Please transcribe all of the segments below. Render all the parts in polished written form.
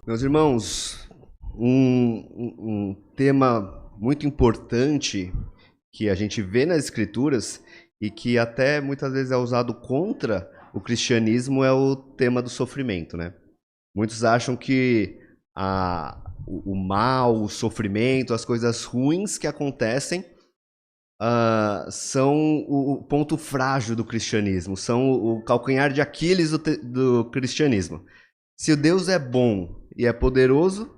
Meus irmãos, um tema muito importante que a gente vê nas Escrituras e que até muitas vezes é usado contra o cristianismo é o tema do sofrimento, né? Muitos acham que o mal, o sofrimento, as coisas ruins que acontecem são o ponto frágil do cristianismo, são o calcanhar de Aquiles do cristianismo. Se o Deus é bom e é poderoso,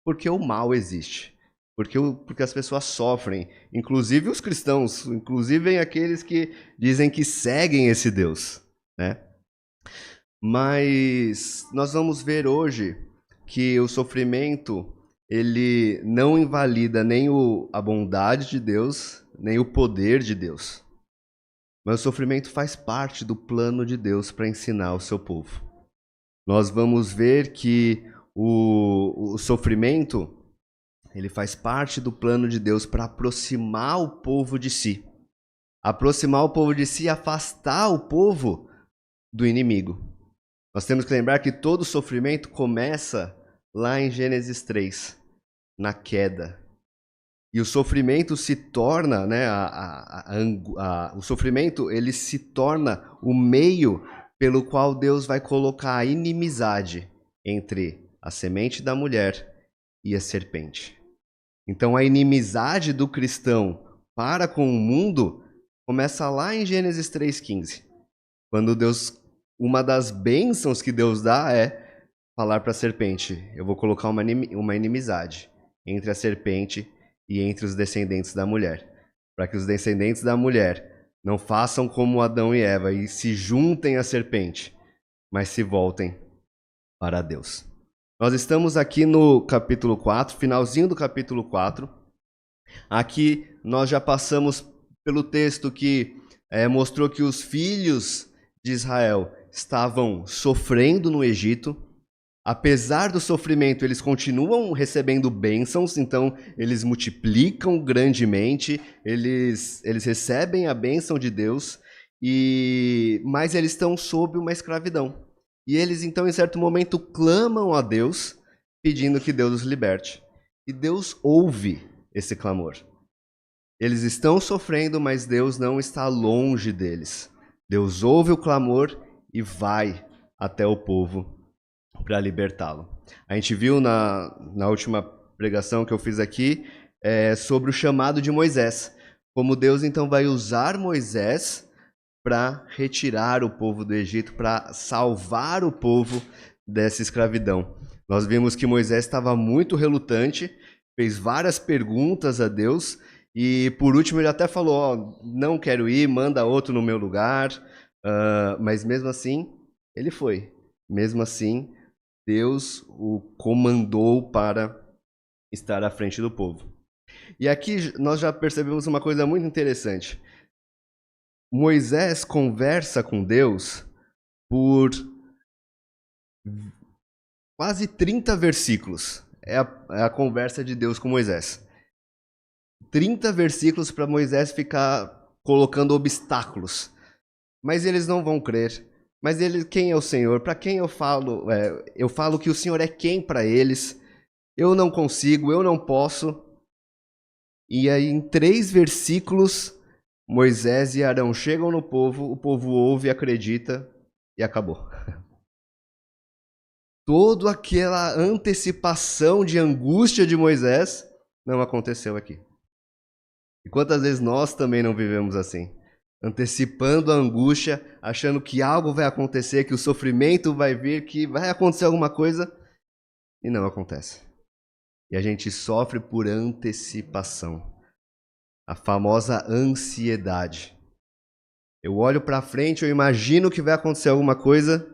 por que o mal existe? Porque as pessoas sofrem, inclusive os cristãos, inclusive aqueles que dizem que seguem esse Deus, né? Mas nós vamos ver hoje que o sofrimento, ele não invalida nem a bondade de Deus, nem o poder de Deus. Mas o sofrimento faz parte do plano de Deus para ensinar o seu povo. Nós vamos ver que o sofrimento, ele faz parte do plano de Deus para aproximar o povo de si. Aproximar o povo de si e afastar o povo do inimigo. Nós temos que lembrar que todo sofrimento começa lá em Gênesis 3, na queda. E o sofrimento se torna, né, o sofrimento ele se torna o meio pelo qual Deus vai colocar a inimizade entre a semente da mulher e a serpente. Então a inimizade do cristão para com o mundo começa lá em Gênesis 3,15. Quando uma das bênçãos que Deus dá é falar para a serpente, eu vou colocar uma inimizade entre a serpente e entre os descendentes da mulher, para que os descendentes da mulher não façam como Adão e Eva e se juntem à serpente, mas se voltem para Deus. Nós estamos aqui no capítulo 4, finalzinho do capítulo 4. Aqui nós já passamos pelo texto que mostrou que os filhos de Israel estavam sofrendo no Egito. Apesar do sofrimento, eles continuam recebendo bênçãos, então eles multiplicam grandemente, eles recebem a bênção de Deus, mas eles estão sob uma escravidão. E eles, então, em certo momento, clamam a Deus, pedindo que Deus os liberte. E Deus ouve esse clamor. Eles estão sofrendo, mas Deus não está longe deles. Deus ouve o clamor e vai até o povo para libertá-lo. A gente viu na última pregação que eu fiz aqui sobre o chamado de Moisés. Como Deus então vai usar Moisés para retirar o povo do Egito, para salvar o povo dessa escravidão. Nós vimos que Moisés estava muito relutante, fez várias perguntas a Deus e por último ele até falou, não quero ir, manda outro no meu lugar. Mas mesmo assim, ele foi. Mesmo assim, Deus o comandou para estar à frente do povo. E aqui nós já percebemos uma coisa muito interessante. Moisés conversa com Deus por quase 30 versículos. É a conversa de Deus com Moisés. 30 versículos para Moisés ficar colocando obstáculos. Mas eles não vão crer. Mas quem é o Senhor? Para quem eu falo? Eu falo que o Senhor é quem para eles? Eu não consigo, eu não posso. E aí, em 3 versículos, Moisés e Arão chegam no povo, o povo ouve, acredita e acabou. Toda aquela antecipação de angústia de Moisés não aconteceu aqui. E quantas vezes nós também não vivemos assim? Antecipando a angústia, achando que algo vai acontecer, que o sofrimento vai vir, que vai acontecer alguma coisa, e não acontece. E a gente sofre por antecipação. A famosa ansiedade. Eu olho para frente, eu imagino que vai acontecer alguma coisa,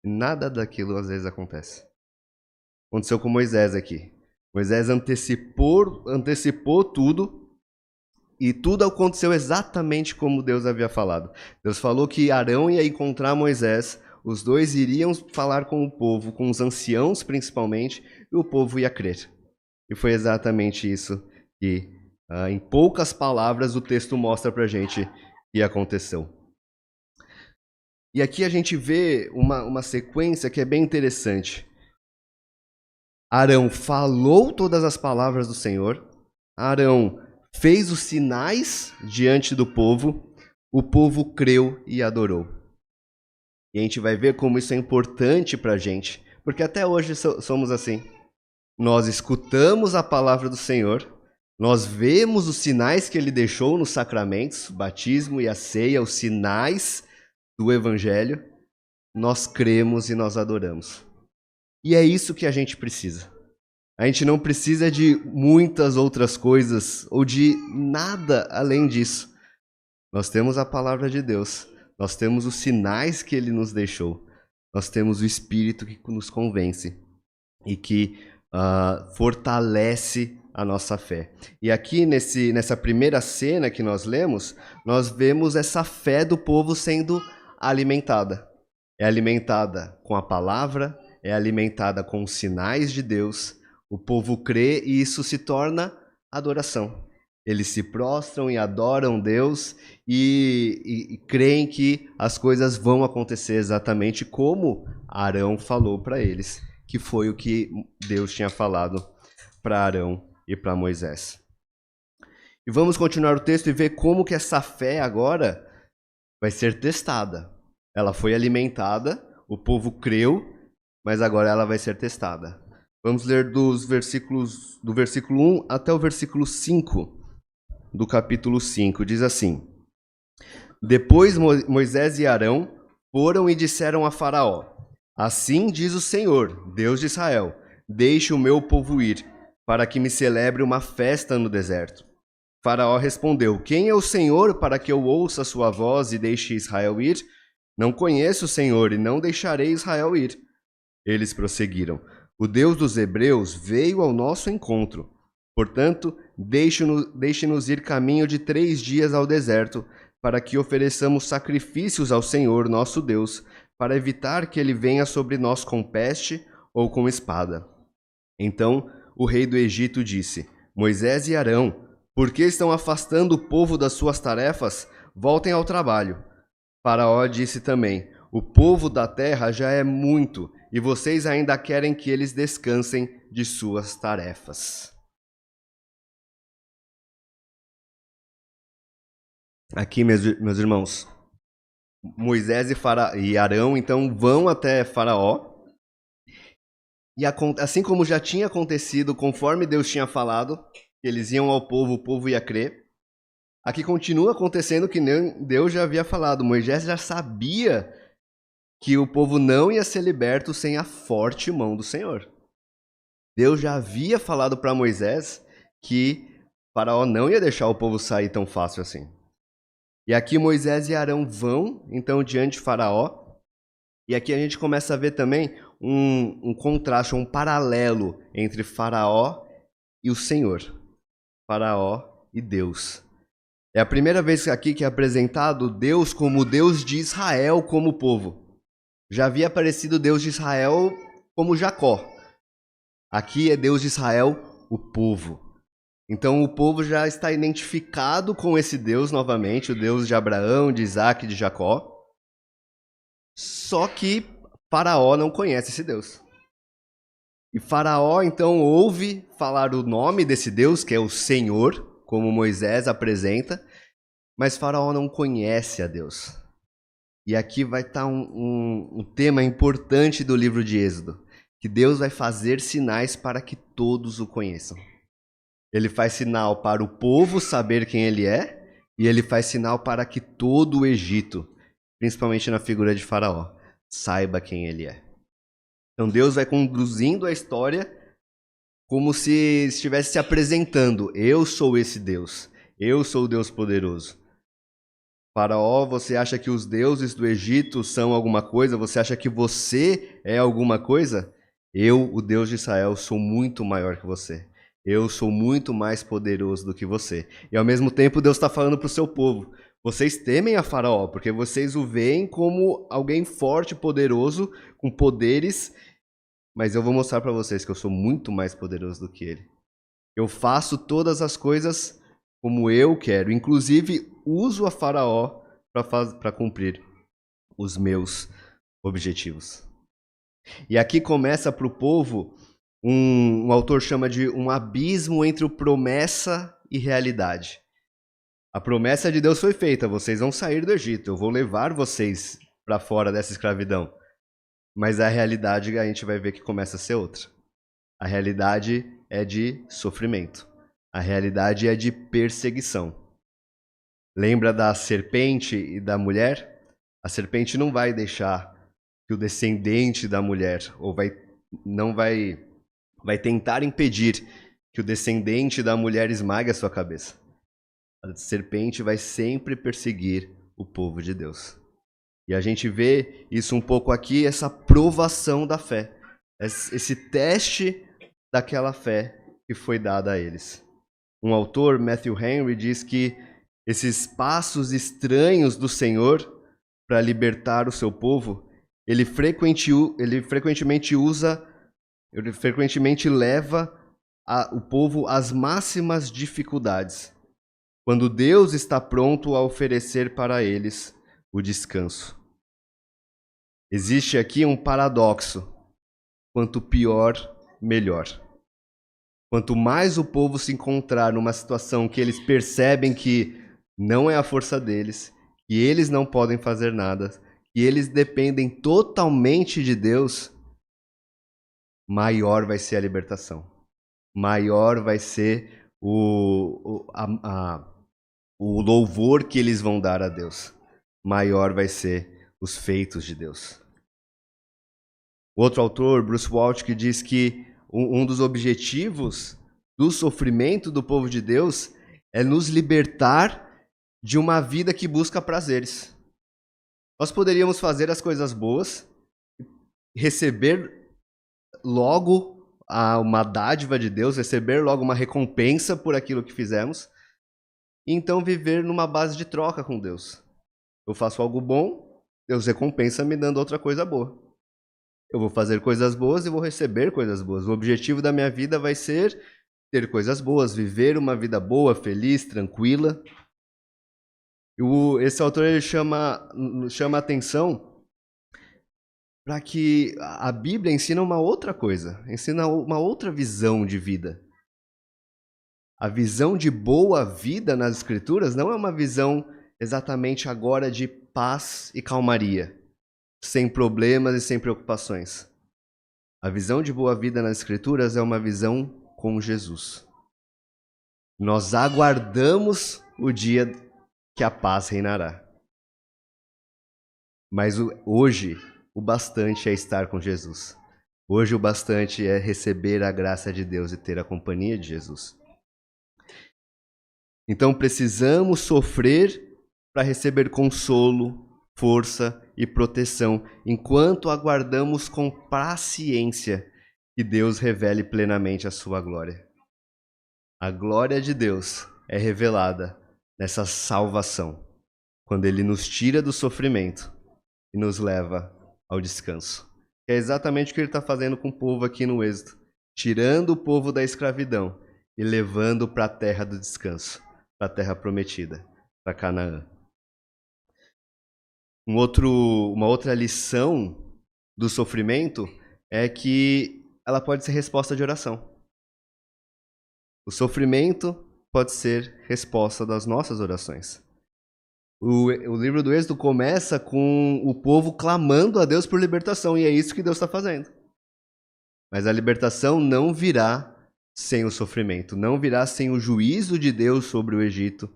e nada daquilo às vezes acontece. Aconteceu com Moisés aqui. Moisés antecipou tudo, e tudo aconteceu exatamente como Deus havia falado. Deus falou que Arão ia encontrar Moisés, os dois iriam falar com o povo, com os anciãos principalmente, e o povo ia crer. E foi exatamente isso que, em poucas palavras, o texto mostra pra gente que aconteceu. E aqui a gente vê uma sequência que é bem interessante. Arão falou todas as palavras do Senhor, Arão fez os sinais diante do povo, o povo creu e adorou. E a gente vai ver como isso é importante para a gente, porque até hoje somos assim. Nós escutamos a palavra do Senhor, nós vemos os sinais que Ele deixou nos sacramentos, o batismo e a ceia, os sinais do Evangelho, nós cremos e nós adoramos. E é isso que a gente precisa. A gente não precisa de muitas outras coisas ou de nada além disso. Nós temos a palavra de Deus, nós temos os sinais que Ele nos deixou, nós temos o Espírito que nos convence e que fortalece a nossa fé. E aqui nessa primeira cena que nós lemos, nós vemos essa fé do povo sendo alimentada. É alimentada com a palavra, é alimentada com os sinais de Deus. O povo crê e isso se torna adoração. Eles se prostram e adoram Deus e creem que as coisas vão acontecer exatamente como Arão falou para eles, que foi o que Deus tinha falado para Arão e para Moisés. E vamos continuar o texto e ver como que essa fé agora vai ser testada. Ela foi alimentada, o povo creu, mas agora ela vai ser testada. Vamos ler do versículo 1 até o versículo 5 do capítulo 5. Diz assim: Depois Moisés e Arão foram e disseram a Faraó: Assim diz o Senhor, Deus de Israel: Deixe o meu povo ir, para que me celebre uma festa no deserto. Faraó respondeu: Quem é o Senhor para que eu ouça a sua voz e deixe Israel ir? Não conheço o Senhor e não deixarei Israel ir. Eles prosseguiram: O Deus dos Hebreus veio ao nosso encontro. Portanto, deixe-nos ir caminho de 3 dias ao deserto, para que ofereçamos sacrifícios ao Senhor, nosso Deus, para evitar que ele venha sobre nós com peste ou com espada. Então o rei do Egito disse: Moisés e Arão, por que estão afastando o povo das suas tarefas? Voltem ao trabalho. Faraó disse também: O povo da terra já é muito, e vocês ainda querem que eles descansem de suas tarefas. Aqui, meus irmãos, Moisés e Arão então vão até Faraó. E assim como já tinha acontecido, conforme Deus tinha falado, que eles iam ao povo, o povo ia crer. Aqui continua acontecendo que Deus já havia falado. Moisés já sabia que o povo não ia ser liberto sem a forte mão do Senhor. Deus já havia falado para Moisés que Faraó não ia deixar o povo sair tão fácil assim. E aqui Moisés e Arão vão, então, diante de Faraó. E aqui a gente começa a ver também um contraste, um paralelo entre Faraó e o Senhor. Faraó e Deus. É a primeira vez aqui que é apresentado Deus como Deus de Israel como povo. Já havia aparecido Deus de Israel como Jacó. Aqui é Deus de Israel, o povo. Então o povo já está identificado com esse Deus novamente, o Deus de Abraão, de Isaac e de Jacó. Só que Faraó não conhece esse Deus. E Faraó então ouve falar o nome desse Deus, que é o Senhor, como Moisés apresenta, mas Faraó não conhece a Deus. E aqui vai estar um tema importante do livro de Êxodo, que Deus vai fazer sinais para que todos o conheçam. Ele faz sinal para o povo saber quem ele é, e ele faz sinal para que todo o Egito, principalmente na figura de Faraó, saiba quem ele é. Então Deus vai conduzindo a história como se estivesse se apresentando. Eu sou esse Deus. Eu sou o Deus poderoso. Faraó, você acha que os deuses do Egito são alguma coisa? Você acha que você é alguma coisa? Eu, o Deus de Israel, sou muito maior que você. Eu sou muito mais poderoso do que você. E ao mesmo tempo Deus está falando para o seu povo. Vocês temem a Faraó, porque vocês o veem como alguém forte, poderoso, com poderes, mas eu vou mostrar para vocês que eu sou muito mais poderoso do que ele. Eu faço todas as coisas como eu quero, inclusive uso a Faraó para cumprir os meus objetivos. E aqui começa para o povo, um autor chama de um abismo entre promessa e realidade. A promessa de Deus foi feita, vocês vão sair do Egito, eu vou levar vocês para fora dessa escravidão. Mas a realidade a gente vai ver que começa a ser outra. A realidade é de sofrimento. A realidade é de perseguição. Lembra da serpente e da mulher? A serpente não vai deixar que o descendente da mulher, vai tentar impedir que o descendente da mulher esmague a sua cabeça. A serpente vai sempre perseguir o povo de Deus. E a gente vê isso um pouco aqui, essa provação da fé. Esse teste daquela fé que foi dada a eles. Um autor, Matthew Henry, diz que esses passos estranhos do Senhor para libertar o seu povo, ele frequentemente leva o povo às máximas dificuldades, quando Deus está pronto a oferecer para eles o descanso. Existe aqui um paradoxo. Quanto pior, melhor. Quanto mais o povo se encontrar numa situação que eles percebem que não é a força deles, que eles não podem fazer nada, que eles dependem totalmente de Deus, maior vai ser a libertação. Maior vai ser o louvor que eles vão dar a Deus. Maior vai ser os feitos de Deus. Outro autor, Bruce Waltke, que diz que um dos objetivos do sofrimento do povo de Deus é nos libertar de uma vida que busca prazeres. Nós poderíamos fazer as coisas boas, receber logo uma dádiva de Deus, receber logo uma recompensa por aquilo que fizemos, e então viver numa base de troca com Deus. Eu faço algo bom, Deus recompensa me dando outra coisa boa. Eu vou fazer coisas boas e vou receber coisas boas. O objetivo da minha vida vai ser ter coisas boas, viver uma vida boa, feliz, tranquila. Esse autor ele chama a atenção para que a Bíblia ensina uma outra coisa, ensina uma outra visão de vida. A visão de boa vida nas Escrituras não é uma visão exatamente agora de paz e calmaria, sem problemas e sem preocupações. A visão de boa vida nas Escrituras é uma visão com Jesus. Nós aguardamos o dia que a paz reinará. Mas hoje, o bastante é estar com Jesus. Hoje, o bastante é receber a graça de Deus e ter a companhia de Jesus. Então, precisamos sofrer para receber consolo, força e proteção, enquanto aguardamos com paciência que Deus revele plenamente a sua glória. A glória de Deus é revelada nessa salvação, quando Ele nos tira do sofrimento e nos leva ao descanso. É exatamente o que Ele está fazendo com o povo aqui no Êxodo, tirando o povo da escravidão e levando para a terra do descanso, para a terra prometida, para Canaã. Uma outra lição do sofrimento é que ela pode ser resposta de oração. O sofrimento pode ser resposta das nossas orações. O livro do Êxodo começa com o povo clamando a Deus por libertação, e é isso que Deus está fazendo. Mas a libertação não virá sem o sofrimento, não virá sem o juízo de Deus sobre o Egito,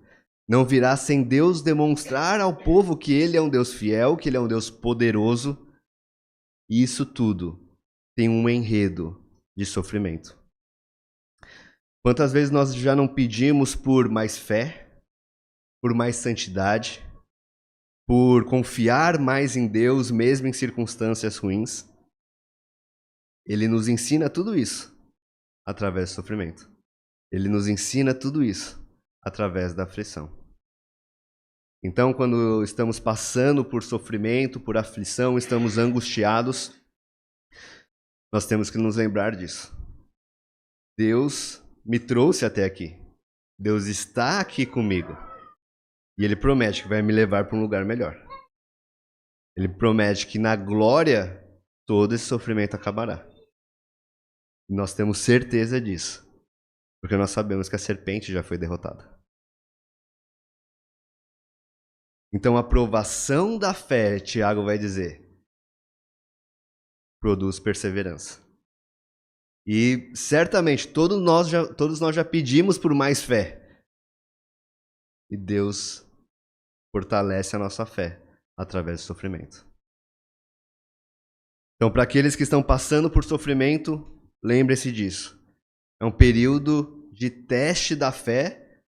não virá sem Deus demonstrar ao povo que Ele é um Deus fiel, que Ele é um Deus poderoso. E isso tudo tem um enredo de sofrimento. Quantas vezes nós já não pedimos por mais fé, por mais santidade, por confiar mais em Deus, mesmo em circunstâncias ruins? Ele nos ensina tudo isso através do sofrimento. Ele nos ensina tudo isso através da aflição. Então, quando estamos passando por sofrimento, por aflição, estamos angustiados, nós temos que nos lembrar disso. Deus me trouxe até aqui. Deus está aqui comigo. E Ele promete que vai me levar para um lugar melhor. Ele promete que na glória todo esse sofrimento acabará. E nós temos certeza disso, porque nós sabemos que a serpente já foi derrotada. Então a provação da fé, Tiago vai dizer, produz perseverança. E certamente todos nós já pedimos por mais fé. E Deus fortalece a nossa fé através do sofrimento. Então, para aqueles que estão passando por sofrimento, lembre-se disso. É um período de teste da fé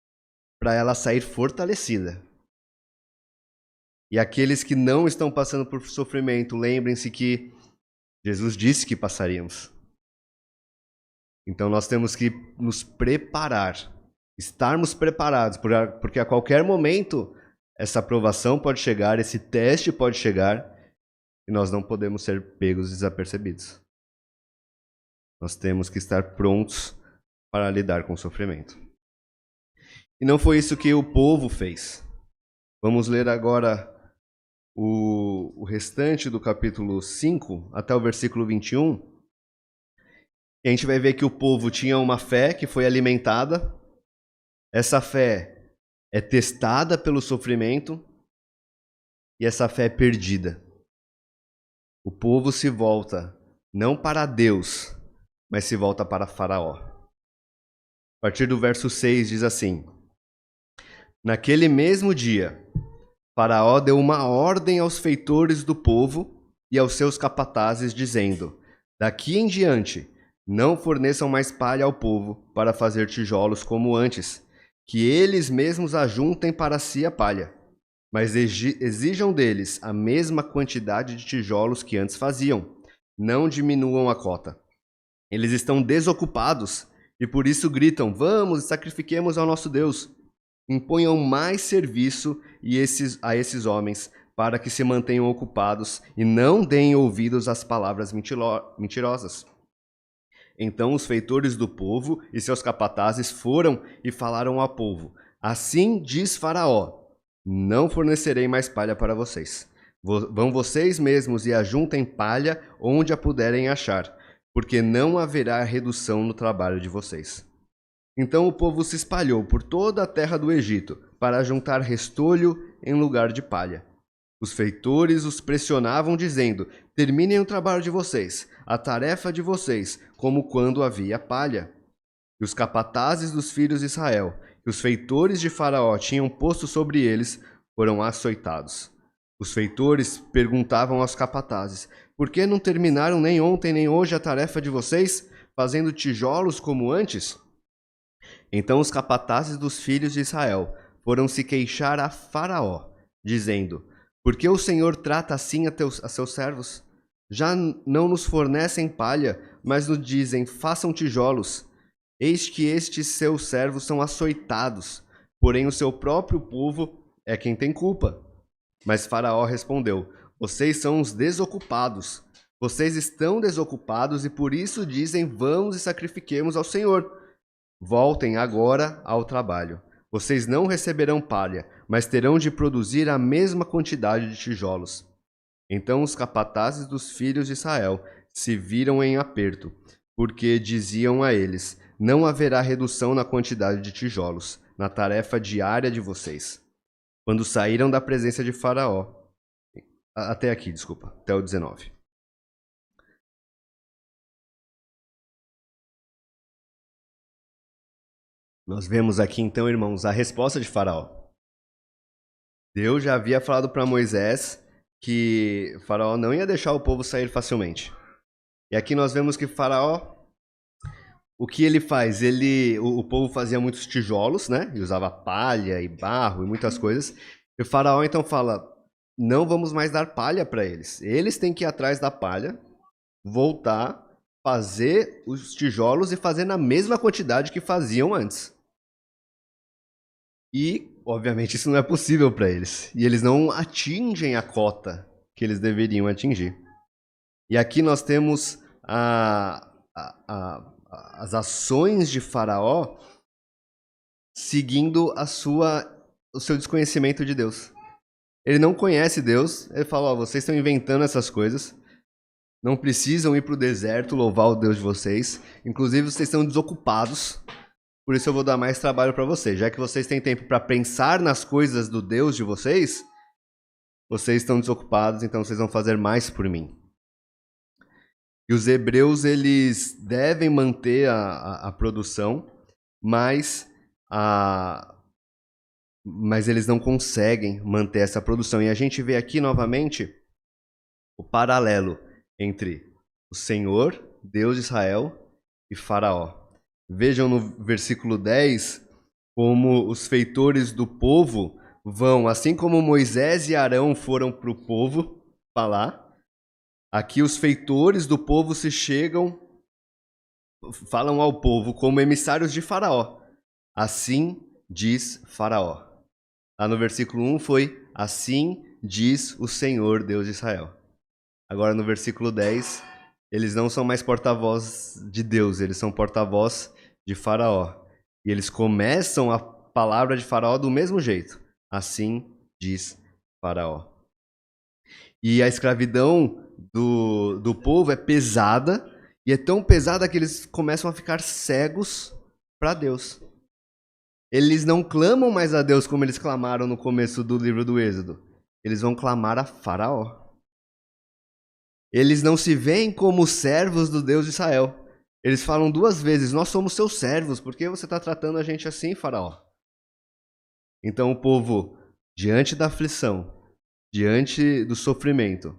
para ela sair fortalecida. E aqueles que não estão passando por sofrimento, lembrem-se que Jesus disse que passaríamos. Então nós temos que nos preparar, estarmos preparados, porque a qualquer momento essa aprovação pode chegar, esse teste pode chegar, e nós não podemos ser pegos desapercebidos. Nós temos que estar prontos para lidar com o sofrimento. E não foi isso que o povo fez. Vamos ler agora o restante do capítulo 5, até o versículo 21. E a gente vai ver que o povo tinha uma fé que foi alimentada. Essa fé é testada pelo sofrimento. E essa fé é perdida. O povo se volta não para Deus, mas se volta para Faraó. A partir do verso 6 diz assim: Naquele mesmo dia, Faraó deu uma ordem aos feitores do povo e aos seus capatazes, dizendo: Daqui em diante, não forneçam mais palha ao povo para fazer tijolos como antes, que eles mesmos ajuntem para si a palha, mas exijam deles a mesma quantidade de tijolos que antes faziam. Não diminuam a cota. Eles estão desocupados e por isso gritam: Vamos, sacrifiquemos ao nosso Deus. Imponham mais serviço a esses homens, para que se mantenham ocupados e não deem ouvidos às palavras mentirosas. Então os feitores do povo e seus capatazes foram e falaram ao povo: Assim diz Faraó: Não fornecerei mais palha para vocês. Vão vocês mesmos e ajuntem palha onde a puderem achar, porque não haverá redução no trabalho de vocês. Então o povo se espalhou por toda a terra do Egito para juntar restolho em lugar de palha. Os feitores os pressionavam, dizendo: Terminem o trabalho de vocês, a tarefa de vocês, como quando havia palha. E os capatazes dos filhos de Israel, que os feitores de Faraó tinham posto sobre eles, foram açoitados. Os feitores perguntavam aos capatazes: Por que não terminaram nem ontem nem hoje a tarefa de vocês, fazendo tijolos como antes? Então os capatazes dos filhos de Israel foram se queixar a Faraó, dizendo: Por que o Senhor trata assim a seus servos? Já não nos fornecem palha, mas nos dizem: Façam tijolos. Eis que estes seus servos são açoitados, porém o seu próprio povo é quem tem culpa. Mas Faraó respondeu: Vocês são os desocupados. Vocês estão desocupados e por isso dizem: Vamos e sacrifiquemos ao Senhor. Voltem agora ao trabalho. Vocês não receberão palha, mas terão de produzir a mesma quantidade de tijolos. Então os capatazes dos filhos de Israel se viram em aperto, porque diziam a eles: Não haverá redução na quantidade de tijolos, na tarefa diária de vocês. Quando saíram da presença de Faraó, até o 19. Nós vemos aqui então, irmãos, a resposta de Faraó. Deus já havia falado para Moisés que Faraó não ia deixar o povo sair facilmente. E aqui nós vemos que Faraó, o que ele faz? O povo fazia muitos tijolos, né? E usava palha e barro e muitas coisas. E o Faraó então fala: não vamos mais dar palha para eles. Eles têm que ir atrás da palha, voltar, fazer os tijolos e fazer na mesma quantidade que faziam antes. E, obviamente, isso não é possível para eles. E eles não atingem a cota que eles deveriam atingir. E aqui nós temos as ações de Faraó seguindo o seu desconhecimento de Deus. Ele não conhece Deus. Ele fala, ó, vocês estão inventando essas coisas. Não precisam ir para o deserto louvar o Deus de vocês. Inclusive, vocês estão desocupados. Por isso eu vou dar mais trabalho para vocês. Já que vocês têm tempo para pensar nas coisas do Deus de vocês, vocês estão desocupados, então vocês vão fazer mais por mim. E os hebreus, eles devem manter a produção, mas eles não conseguem manter essa produção. E a gente vê aqui novamente o paralelo entre o Senhor, Deus de Israel, e Faraó. Vejam no versículo 10 como os feitores do povo vão, assim como Moisés e Arão foram para o povo falar, aqui os feitores do povo falam ao povo como emissários de Faraó. Assim diz Faraó. Lá no versículo 1 foi, assim diz o Senhor, Deus de Israel. Agora no versículo 10, eles não são mais porta-voz de Deus, eles são porta-voz de Faraó. E eles começam a palavra de Faraó do mesmo jeito. Assim diz Faraó. E a escravidão do povo é pesada, e é tão pesada que eles começam a ficar cegos para Deus. Eles não clamam mais a Deus como eles clamaram no começo do livro do Êxodo. Eles vão clamar a Faraó. Eles não se veem como servos do Deus de Israel. Eles falam duas vezes, nós somos seus servos, por que você está tratando a gente assim, Faraó? Então o povo, diante da aflição, diante do sofrimento,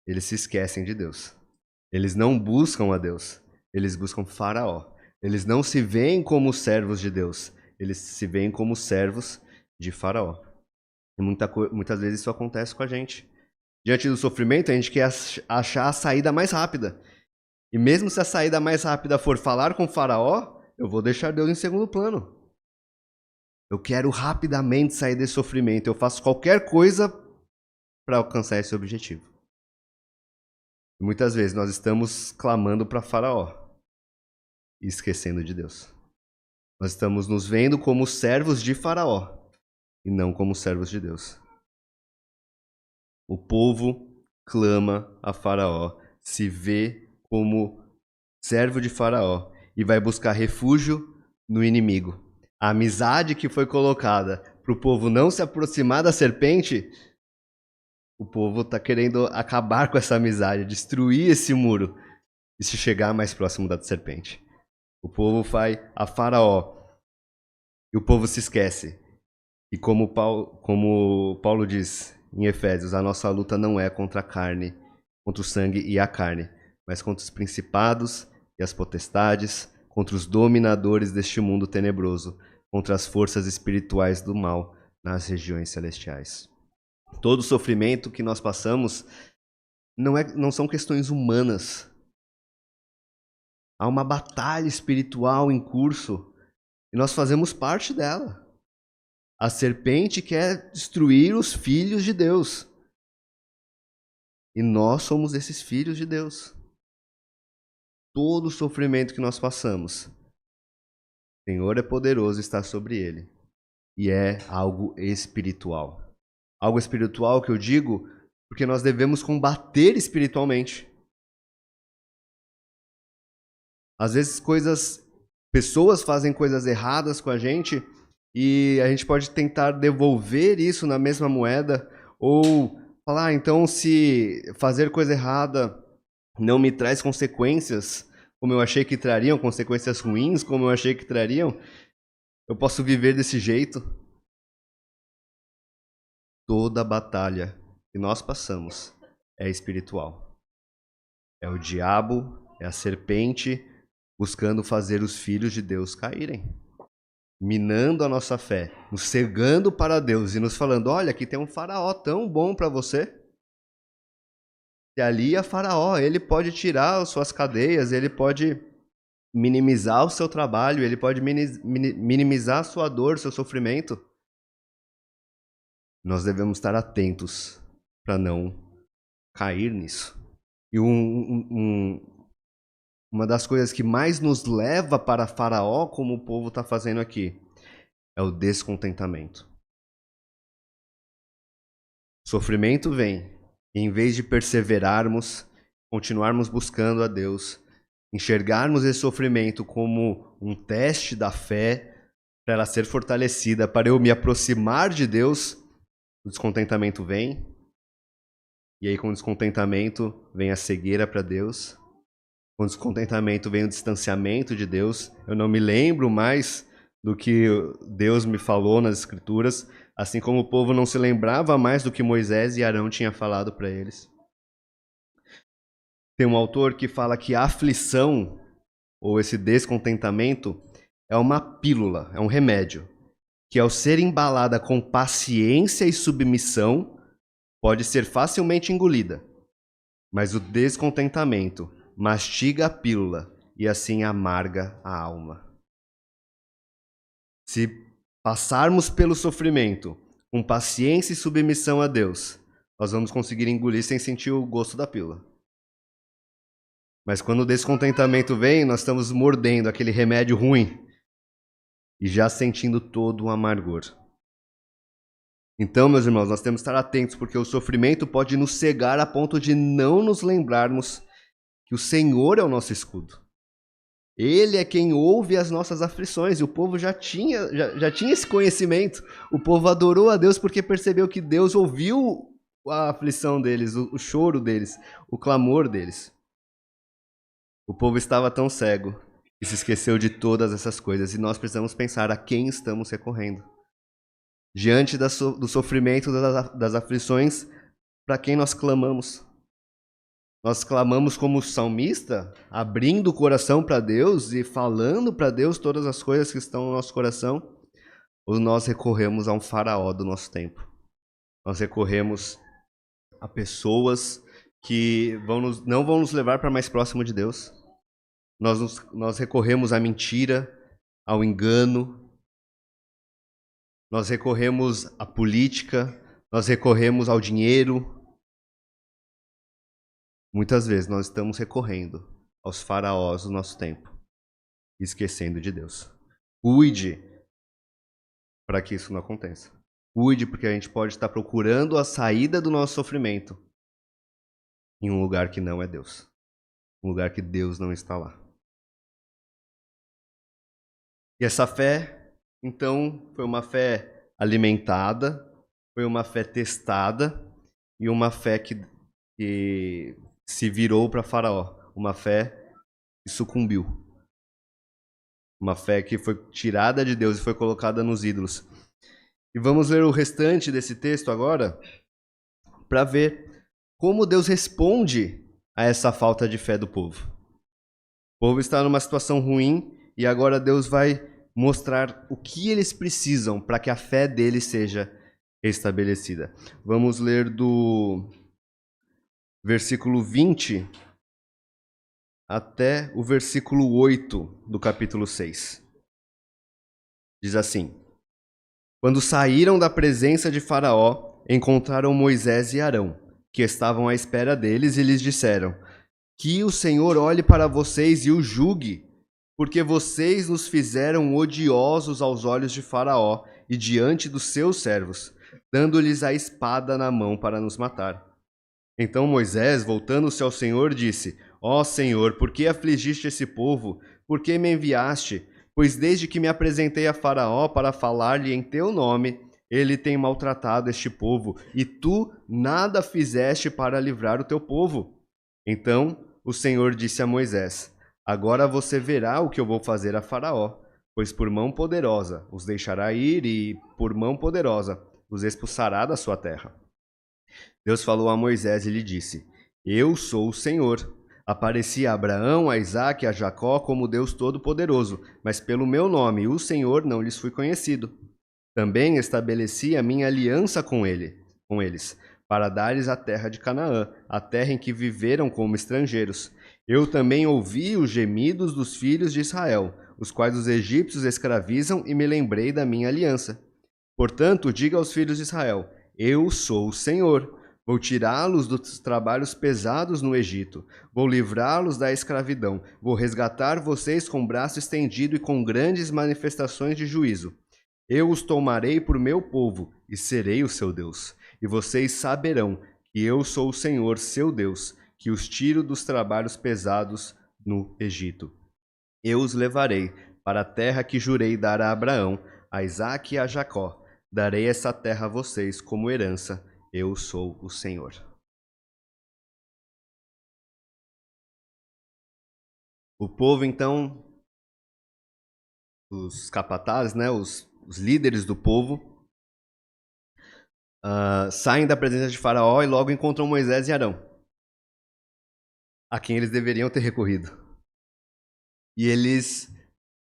eles se esquecem de Deus. Eles não buscam a Deus, eles buscam Faraó. Eles não se veem como servos de Deus, eles se veem como servos de Faraó. E muitas vezes isso acontece com a gente. Diante do sofrimento, a gente quer achar a saída mais rápida. E mesmo se a saída mais rápida for falar com Faraó, eu vou deixar Deus em segundo plano. Eu quero rapidamente sair desse sofrimento. Eu faço qualquer coisa para alcançar esse objetivo. E muitas vezes nós estamos clamando para Faraó e esquecendo de Deus. Nós estamos nos vendo como servos de Faraó e não como servos de Deus. O povo clama a Faraó, se vê como servo de Faraó e vai buscar refúgio no inimigo. A amizade que foi colocada para o povo não se aproximar da serpente, o povo está querendo acabar com essa amizade, destruir esse muro e se chegar mais próximo da serpente. O povo vai a Faraó e o povo se esquece. E como Paulo diz em Efésios, a nossa luta não é contra a carne, contra o sangue e a carne, mas contra os principados e as potestades, contra os dominadores deste mundo tenebroso, contra as forças espirituais do mal nas regiões celestiais. Todo sofrimento que nós passamos não são questões humanas. Há uma batalha espiritual em curso e nós fazemos parte dela. A serpente quer destruir os filhos de Deus. E nós somos esses filhos de Deus. Todo o sofrimento que nós passamos, o Senhor é poderoso e está sobre ele. E é algo espiritual. Algo espiritual que eu digo porque nós devemos combater espiritualmente. Às vezes pessoas fazem coisas erradas com a gente e a gente pode tentar devolver isso na mesma moeda ou falar, então se fazer coisa errada não me traz consequências como eu achei que trariam, consequências ruins como eu achei que trariam, eu posso viver desse jeito. Toda batalha que nós passamos é espiritual. É o diabo, é a serpente buscando fazer os filhos de Deus caírem. Minando a nossa fé, nos cegando para Deus e nos falando, olha, aqui tem um Faraó tão bom para você. E ali é Faraó, ele pode tirar as suas cadeias, ele pode minimizar o seu trabalho, ele pode minimizar a sua dor, seu sofrimento. Nós devemos estar atentos para não cair nisso. E uma das coisas que mais nos leva para Faraó, como o povo está fazendo aqui, é o descontentamento. Sofrimento vem, e em vez de perseverarmos, continuarmos buscando a Deus, enxergarmos esse sofrimento como um teste da fé, para ela ser fortalecida, para eu me aproximar de Deus, o descontentamento vem. E aí, com o descontentamento, vem a cegueira para Deus. Com o descontentamento, vem o distanciamento de Deus. Eu não me lembro mais do que Deus me falou nas Escrituras, assim como o povo não se lembrava mais do que Moisés e Arão tinham falado para eles. Tem um autor que fala que a aflição, ou esse descontentamento, é uma pílula, é um remédio, que ao ser embalada com paciência e submissão, pode ser facilmente engolida. Mas o descontentamento mastiga a pílula e assim amarga a alma. Se passarmos pelo sofrimento com paciência e submissão a Deus, nós vamos conseguir engolir sem sentir o gosto da pílula. Mas quando o descontentamento vem, nós estamos mordendo aquele remédio ruim e já sentindo todo o amargor. Então, meus irmãos, nós temos que estar atentos, porque o sofrimento pode nos cegar a ponto de não nos lembrarmos que o Senhor é o nosso escudo. Ele é quem ouve as nossas aflições, e o povo já tinha esse conhecimento. O povo adorou a Deus porque percebeu que Deus ouviu a aflição deles, o choro deles, o clamor deles. O povo estava tão cego que se esqueceu de todas essas coisas, e nós precisamos pensar a quem estamos recorrendo. Diante do sofrimento, das aflições, para quem nós clamamos? Nós clamamos como salmista, abrindo o coração para Deus e falando para Deus todas as coisas que estão no nosso coração? Ou nós recorremos a um faraó do nosso tempo? Nós recorremos a pessoas que não vão nos levar para mais próximo de Deus. Nós recorremos à mentira, ao engano. Nós recorremos à política, nós recorremos ao dinheiro. Muitas vezes nós estamos recorrendo aos faraós do nosso tempo, esquecendo de Deus. Cuide para que isso não aconteça. Cuide, porque a gente pode estar procurando a saída do nosso sofrimento em um lugar que não é Deus. Um lugar que Deus não está lá. E essa fé, então, foi uma fé alimentada, foi uma fé testada e uma fé que se virou para Faraó. Uma fé que sucumbiu. Uma fé que foi tirada de Deus e foi colocada nos ídolos. E vamos ler o restante desse texto agora para ver como Deus responde a essa falta de fé do povo. O povo está numa situação ruim e agora Deus vai mostrar o que eles precisam para que a fé deles seja estabelecida. Vamos ler do versículo 20 até o versículo 8 do capítulo 6. Diz assim: Quando saíram da presença de Faraó, encontraram Moisés e Arão, que estavam à espera deles, e lhes disseram: Que o Senhor olhe para vocês e o julgue, porque vocês nos fizeram odiosos aos olhos de Faraó e diante dos seus servos, dando-lhes a espada na mão para nos matar. Então Moisés, voltando-se ao Senhor, disse: Ó Senhor, por que afligiste esse povo? Por que me enviaste? Pois desde que me apresentei a Faraó para falar-lhe em teu nome, ele tem maltratado este povo, e tu nada fizeste para livrar o teu povo. Então o Senhor disse a Moisés: Agora você verá o que eu vou fazer a Faraó, pois por mão poderosa os deixará ir e por mão poderosa os expulsará da sua terra. Deus falou a Moisés e lhe disse: Eu sou o Senhor. Apareci a Abraão, a Isaque e a Jacó como Deus Todo-Poderoso, mas pelo meu nome, o Senhor, não lhes fui conhecido. Também estabeleci a minha aliança com eles, para dar-lhes a terra de Canaã, a terra em que viveram como estrangeiros. Eu também ouvi os gemidos dos filhos de Israel, os quais os egípcios escravizam, e me lembrei da minha aliança. Portanto, diga aos filhos de Israel: Eu sou o Senhor. Vou tirá-los dos trabalhos pesados no Egito. Vou livrá-los da escravidão. Vou resgatar vocês com braço estendido e com grandes manifestações de juízo. Eu os tomarei por meu povo e serei o seu Deus. e vocês saberão que eu sou o Senhor, seu Deus, que os tiro dos trabalhos pesados no Egito. Eu os levarei para a terra que jurei dar a Abraão, a Isaque e a Jacó. Darei essa terra a vocês como herança. Eu sou o Senhor. O povo, então, os capatazes, né, os líderes do povo, saem da presença de Faraó e logo encontram Moisés e Arão, a quem eles deveriam ter recorrido. E eles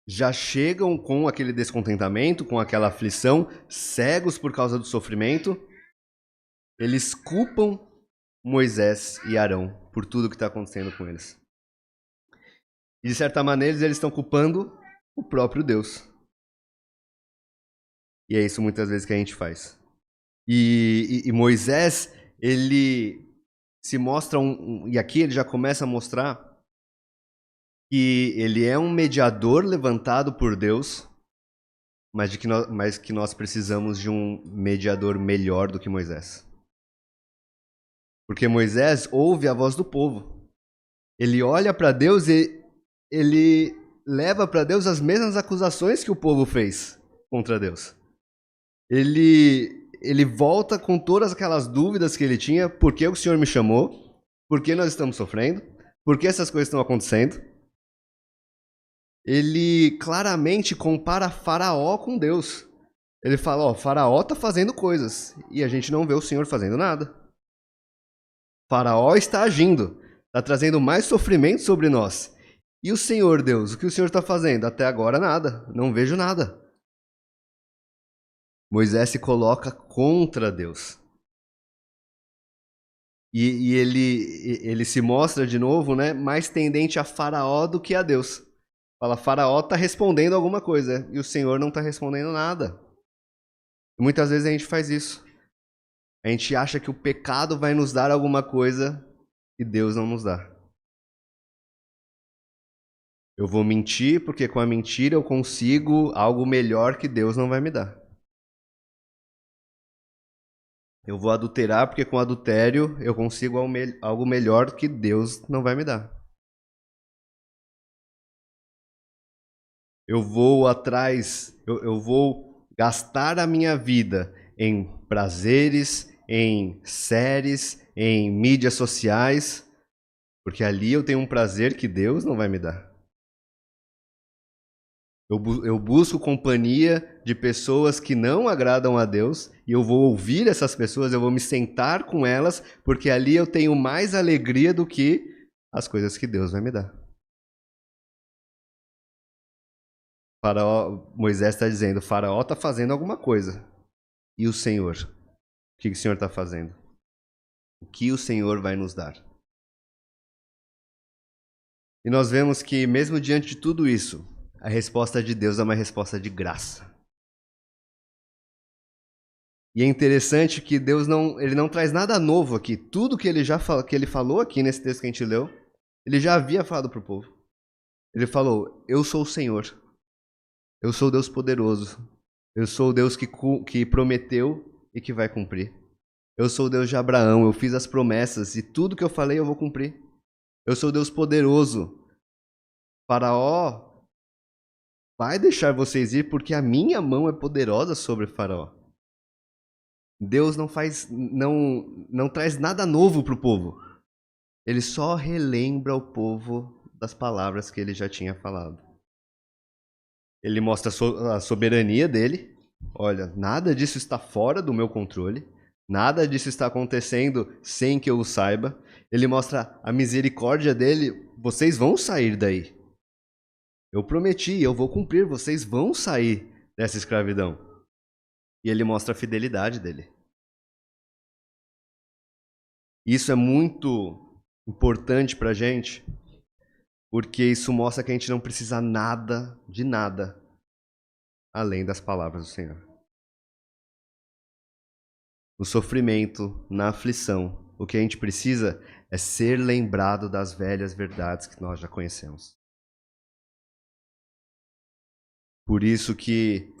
já chegam com aquele descontentamento, com aquela aflição, cegos por causa do sofrimento. Eles culpam Moisés e Arão por tudo que está acontecendo com eles. E de certa maneira eles estão culpando o próprio Deus. E é isso muitas vezes que a gente faz. E Moisés, ele se mostra e aqui ele já começa a mostrar que ele é um mediador levantado por Deus, mas que nós precisamos de um mediador melhor do que Moisés. Porque Moisés ouve a voz do povo. Ele olha para Deus e ele leva para Deus as mesmas acusações que o povo fez contra Deus. Ele volta com todas aquelas dúvidas que ele tinha. Por que o Senhor me chamou? Por que nós estamos sofrendo? Por que essas coisas estão acontecendo? Ele claramente compara Faraó com Deus. Ele fala, Faraó está fazendo coisas e a gente não vê o Senhor fazendo nada. Faraó está agindo, está trazendo mais sofrimento sobre nós. E o Senhor, Deus, o que o Senhor está fazendo? Até agora nada, não vejo nada. Moisés se coloca contra Deus. E ele se mostra de novo, né, mais tendente a Faraó do que a Deus. Fala, Faraó está respondendo alguma coisa e o Senhor não está respondendo nada. E muitas vezes a gente faz isso. A gente acha que o pecado vai nos dar alguma coisa e Deus não nos dá. Eu vou mentir porque com a mentira eu consigo algo melhor que Deus não vai me dar. Eu vou adulterar porque com adultério eu consigo algo melhor que Deus não vai me dar. Eu vou atrás, eu vou gastar a minha vida em prazeres, em séries, em mídias sociais, porque ali eu tenho um prazer que Deus não vai me dar. Eu busco companhia de pessoas que não agradam a Deus e eu vou ouvir essas pessoas, eu vou me sentar com elas, porque ali eu tenho mais alegria do que as coisas que Deus vai me dar. Moisés está dizendo, Faraó está fazendo alguma coisa. E o Senhor? O que o Senhor está fazendo? O que o Senhor vai nos dar? E nós vemos que mesmo diante de tudo isso, a resposta de Deus é uma resposta de graça. E é interessante que Deus ele não traz nada novo aqui. Tudo que ele falou aqui nesse texto que a gente leu, ele já havia falado para o povo. Ele falou, eu sou o Senhor. Eu sou o Deus poderoso. Eu sou o Deus que prometeu e que vai cumprir. Eu sou o Deus de Abraão. Eu fiz as promessas e tudo que eu falei eu vou cumprir. Eu sou o Deus poderoso. Faraó vai deixar vocês ir porque a minha mão é poderosa sobre Faraó. Deus não traz nada novo para o povo. Ele só relembra o povo das palavras que ele já tinha falado. Ele mostra a soberania dele. Olha, nada disso está fora do meu controle. Nada disso está acontecendo sem que eu o saiba. Ele mostra a misericórdia dele. Vocês vão sair daí. Eu prometi, eu vou cumprir. Vocês vão sair dessa escravidão. E ele mostra a fidelidade dele. Isso é muito importante para a gente, porque isso mostra que a gente não precisa nada, de nada, além das palavras do Senhor. No sofrimento, na aflição, o que a gente precisa é ser lembrado das velhas verdades que nós já conhecemos. Por isso que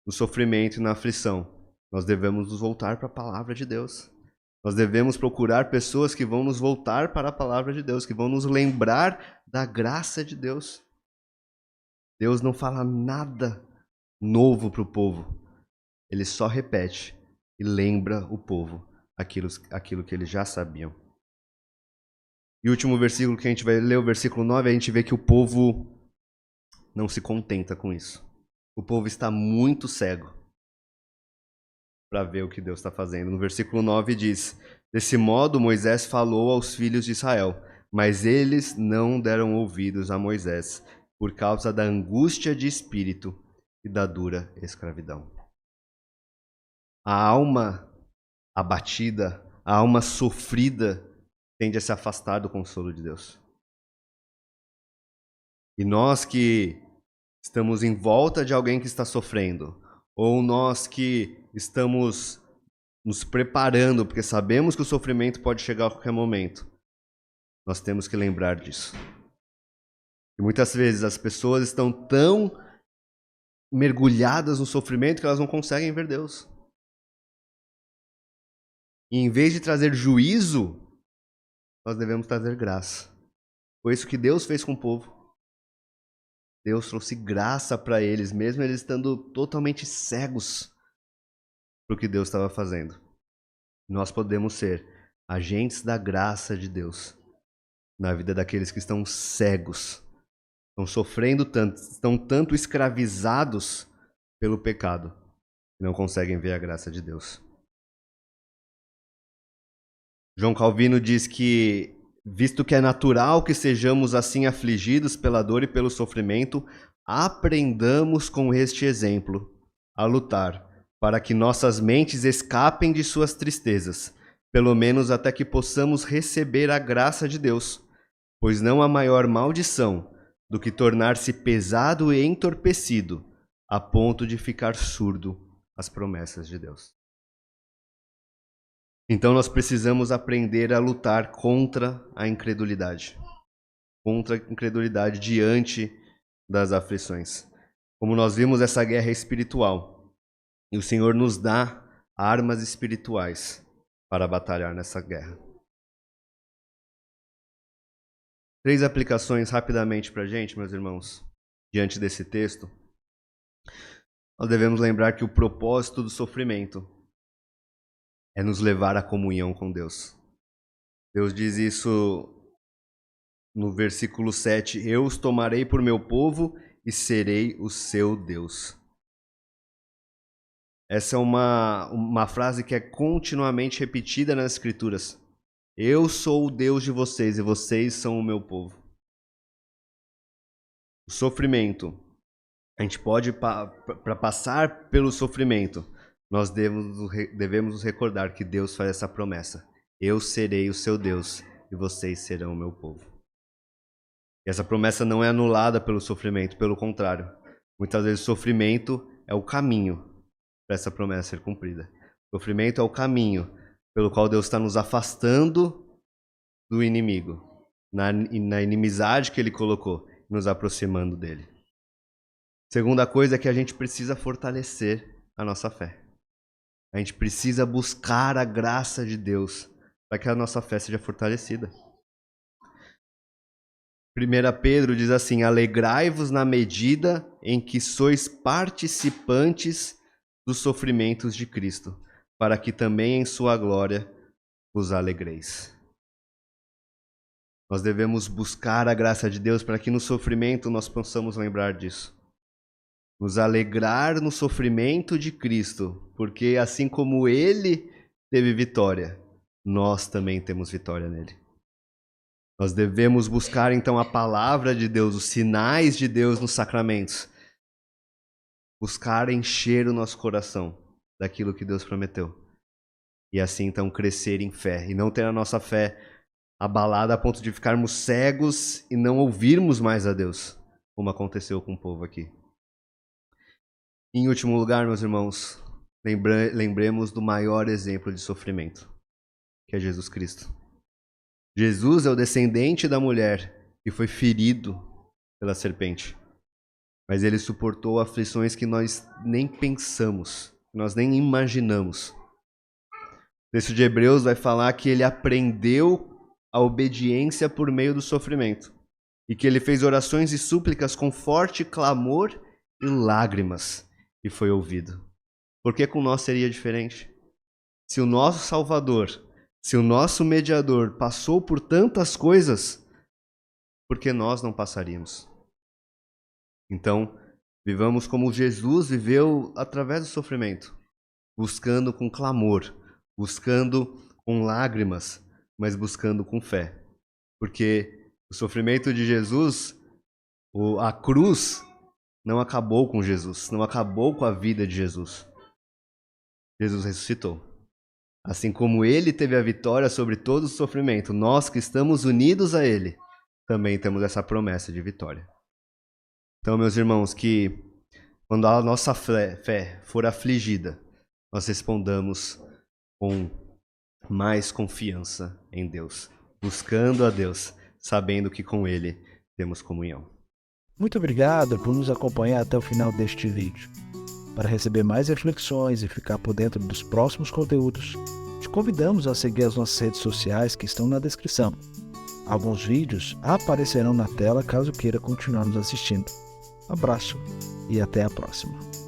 no sofrimento e na aflição, Nós devemos nos voltar para a palavra de Deus. Nós devemos procurar pessoas que vão nos voltar para a palavra de Deus, que vão nos lembrar da graça de Deus. Deus não fala nada novo para o povo. Ele só repete e lembra o povo aquilo que eles já sabiam. E o último versículo que a gente vai ler, o versículo 9, a gente vê que o povo não se contenta com isso. O povo está muito cego para ver o que Deus está fazendo. No versículo 9 diz: desse modo Moisés falou aos filhos de Israel, mas eles não deram ouvidos a Moisés, por causa da angústia de espírito e da dura escravidão. A alma abatida, a alma sofrida, tende a se afastar do consolo de Deus. E nós que estamos em volta de alguém que está sofrendo, ou nós que estamos nos preparando, porque sabemos que o sofrimento pode chegar a qualquer momento, nós temos que lembrar disso. E muitas vezes as pessoas estão tão mergulhadas no sofrimento que elas não conseguem ver Deus. E em vez de trazer juízo, nós devemos trazer graça. Foi isso que Deus fez com o povo. Deus trouxe graça para eles, mesmo eles estando totalmente cegos para o que Deus estava fazendo. Nós podemos ser agentes da graça de Deus na vida daqueles que estão cegos, estão sofrendo tanto, estão tanto escravizados pelo pecado, que não conseguem ver a graça de Deus. João Calvino diz que, visto que é natural que sejamos assim afligidos pela dor e pelo sofrimento, aprendamos com este exemplo a lutar para que nossas mentes escapem de suas tristezas, pelo menos até que possamos receber a graça de Deus, pois não há maior maldição do que tornar-se pesado e entorpecido a ponto de ficar surdo às promessas de Deus. Então nós precisamos aprender a lutar contra a incredulidade. Contra a incredulidade diante das aflições. Como nós vimos, essa guerra é espiritual. E o Senhor nos dá armas espirituais para batalhar nessa guerra. 3 aplicações rapidamente para a gente, meus irmãos, diante desse texto. Nós devemos lembrar que o propósito do sofrimento é nos levar à comunhão com Deus. Deus diz isso no versículo 7, eu os tomarei por meu povo e serei o seu Deus. Essa é uma frase que é continuamente repetida nas Escrituras. Eu sou o Deus de vocês e vocês são o meu povo. O sofrimento, a gente pode, para passar pelo sofrimento, nós devemos nos recordar que Deus faz essa promessa. Eu serei o seu Deus e vocês serão o meu povo. E essa promessa não é anulada pelo sofrimento, pelo contrário. Muitas vezes o sofrimento é o caminho para essa promessa ser cumprida. O sofrimento é o caminho pelo qual Deus está nos afastando do inimigo, na inimizade que Ele colocou, nos aproximando dele. Segunda coisa é que a gente precisa fortalecer a nossa fé. A gente precisa buscar a graça de Deus para que a nossa fé seja fortalecida. 1 Pedro diz assim, alegrai-vos na medida em que sois participantes dos sofrimentos de Cristo, para que também em sua glória vos alegreis. Nós devemos buscar a graça de Deus para que no sofrimento nós possamos lembrar disso. Nos alegrar no sofrimento de Cristo, porque assim como Ele teve vitória, nós também temos vitória nele. Nós devemos buscar então a palavra de Deus, os sinais de Deus nos sacramentos. Buscar encher o nosso coração daquilo que Deus prometeu. E assim então crescer em fé e não ter a nossa fé abalada a ponto de ficarmos cegos e não ouvirmos mais a Deus, como aconteceu com o povo aqui. Em último lugar, meus irmãos, lembremos do maior exemplo de sofrimento, que é Jesus Cristo. Jesus é o descendente da mulher que foi ferido pela serpente, mas ele suportou aflições que nós nem pensamos que nós nem imaginamos. O texto de Hebreus vai falar que ele aprendeu a obediência por meio do sofrimento e que ele fez orações e súplicas com forte clamor e lágrimas e foi ouvido. Por que com nós seria diferente? Se o nosso Salvador, se o nosso mediador passou por tantas coisas, por que nós não passaríamos? Então, vivamos como Jesus viveu através do sofrimento, buscando com clamor, buscando com lágrimas, mas buscando com fé. Porque o sofrimento de Jesus, a cruz, não acabou com Jesus, não acabou com a vida de Jesus. Jesus ressuscitou. Assim como ele teve a vitória sobre todo o sofrimento, nós que estamos unidos a ele, também temos essa promessa de vitória. Então, meus irmãos, que quando a nossa fé for afligida, nós respondamos com mais confiança em Deus, buscando a Deus, sabendo que com ele temos comunhão. Muito obrigado por nos acompanhar até o final deste vídeo. Para receber mais reflexões e ficar por dentro dos próximos conteúdos, te convidamos a seguir as nossas redes sociais que estão na descrição. Alguns vídeos aparecerão na tela caso queira continuar nos assistindo. Abraço e até a próxima.